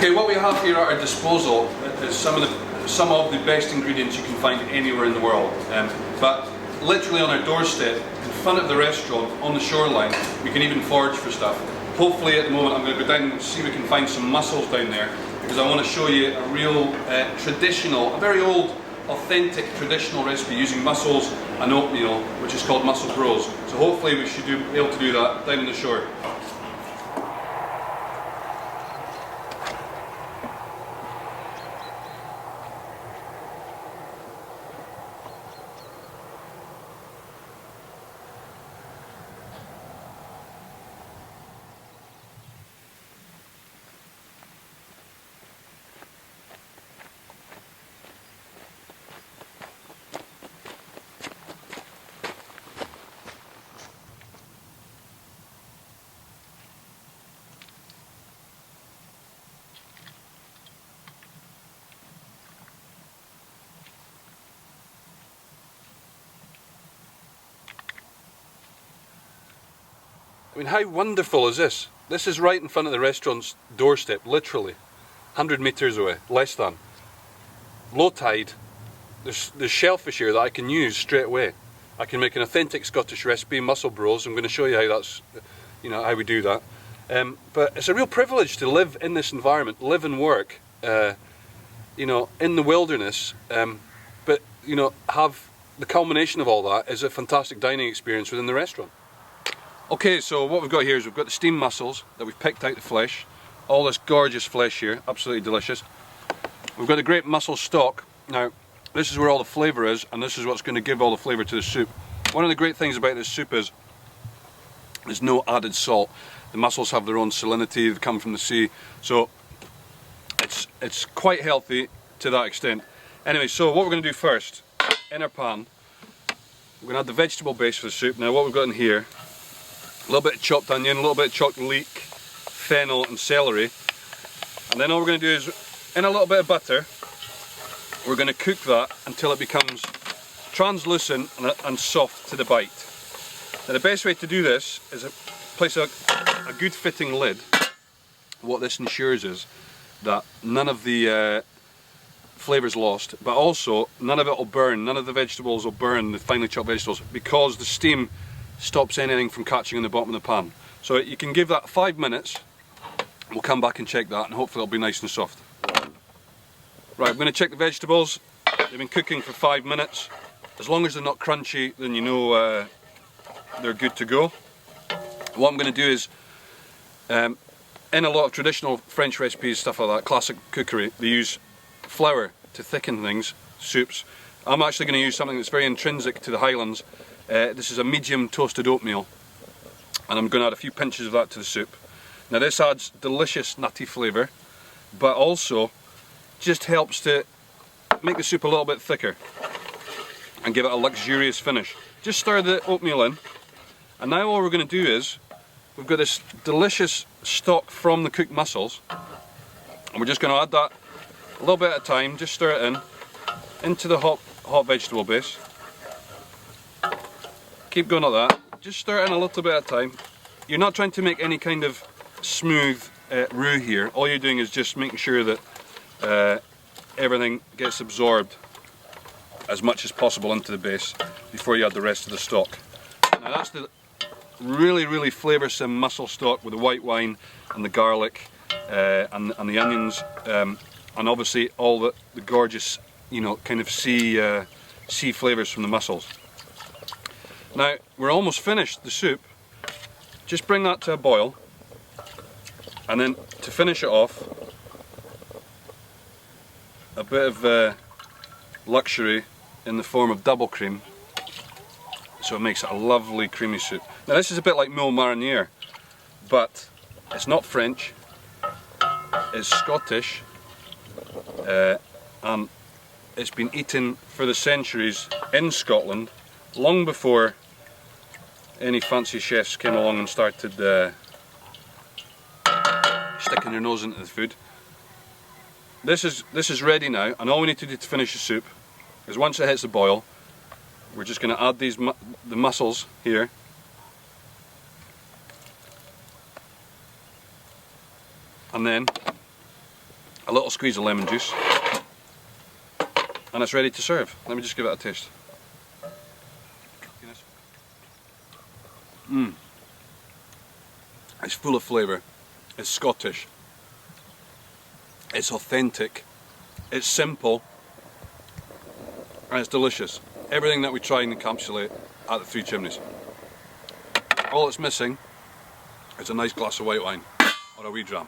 Okay, what we have here at our disposal is some of the best ingredients you can find anywhere in the world. But literally on our doorstep, in front of the restaurant, on the shoreline, we can even forage for stuff. Hopefully at the moment I'm going to go down and see if we can find some mussels down there, because I want to show you a real traditional, a very old, authentic traditional recipe using mussels and oatmeal, which is called Mussel Brose. So hopefully we should be able to do that down on the shore. I mean, how wonderful is this? This is right in front of the restaurant's doorstep, literally 100 metres away, less than. Low tide, there's shellfish here that I can use straight away. I can make an authentic Scottish recipe, Mussel Brose. I'm going to show you how that's, how we do that. But it's a real privilege to live in this environment, live and work, in the wilderness. But have the culmination of all that is a fantastic dining experience within the restaurant. Okay, so what we've got here is we've got the steamed mussels that we've picked out the flesh. All this gorgeous flesh here, absolutely delicious. We've got the great mussel stock. Now, this is where all the flavour is, and this is what's going to give all the flavour to the soup. One of the great things about this soup is there's no added salt. The mussels have their own salinity, they come from the sea, so it's quite healthy to that extent. Anyway, so what we're going to do first, in our pan, we're going to add the vegetable base for the soup. Now what we've got in here, a little bit of chopped onion, a little bit of chopped leek, fennel and celery. And then all we're going to do is, in a little bit of butter, we're going to cook that until it becomes translucent and soft to the bite. Now the best way to do this is place a good fitting lid. What this ensures is that none of the flavour's lost, but also none of it will burn, none of the vegetables will burn, the finely chopped vegetables, because the steam stops anything from catching in the bottom of the pan. So you can give that 5 minutes, we'll come back and check that, and hopefully it'll be nice and soft. Right, I'm going to check the vegetables. They've been cooking for 5 minutes. As long as they're not crunchy, then you know they're good to go. What I'm going to do is, in a lot of traditional French recipes, stuff like that, classic cookery, they use flour to thicken things, soups. I'm actually going to use something that's very intrinsic to the Highlands. This is a medium toasted oatmeal, and I'm going to add a few pinches of that to the soup. Now this adds delicious nutty flavour, but also just helps to make the soup a little bit thicker and give it a luxurious finish. Just stir the oatmeal in, and now all we're going to do is, we've got this delicious stock from the cooked mussels, and we're just going to add that a little bit at a time, just stir it in, into the hot vegetable base. Keep going like that, just stir it in a little bit at a time. You're not trying to make any kind of smooth roux here, all you're doing is just making sure that everything gets absorbed as much as possible into the base before you add the rest of the stock. Now that's the really flavoursome mussel stock with the white wine and the garlic and the onions, and obviously all the gorgeous, kind of sea flavours from the mussels. Now we're almost finished the soup. Just bring that to a boil, and then to finish it off, a bit of luxury in the form of double cream, so it makes it a lovely creamy soup. Now this is a bit like moule marinière, but it's not French, it's Scottish, and it's been eaten for the centuries in Scotland, long before any fancy chefs came along and started sticking their nose into the food. This is ready now, and all we need to do to finish the soup is, once it hits the boil, we're just going to add the mussels here, and then a little squeeze of lemon juice, and it's ready to serve. Let me just give it a taste. It's full of flavour, it's Scottish, it's authentic, it's simple, and it's delicious. Everything that we try and encapsulate at the Three Chimneys. All it's missing is a nice glass of white wine or a wee dram.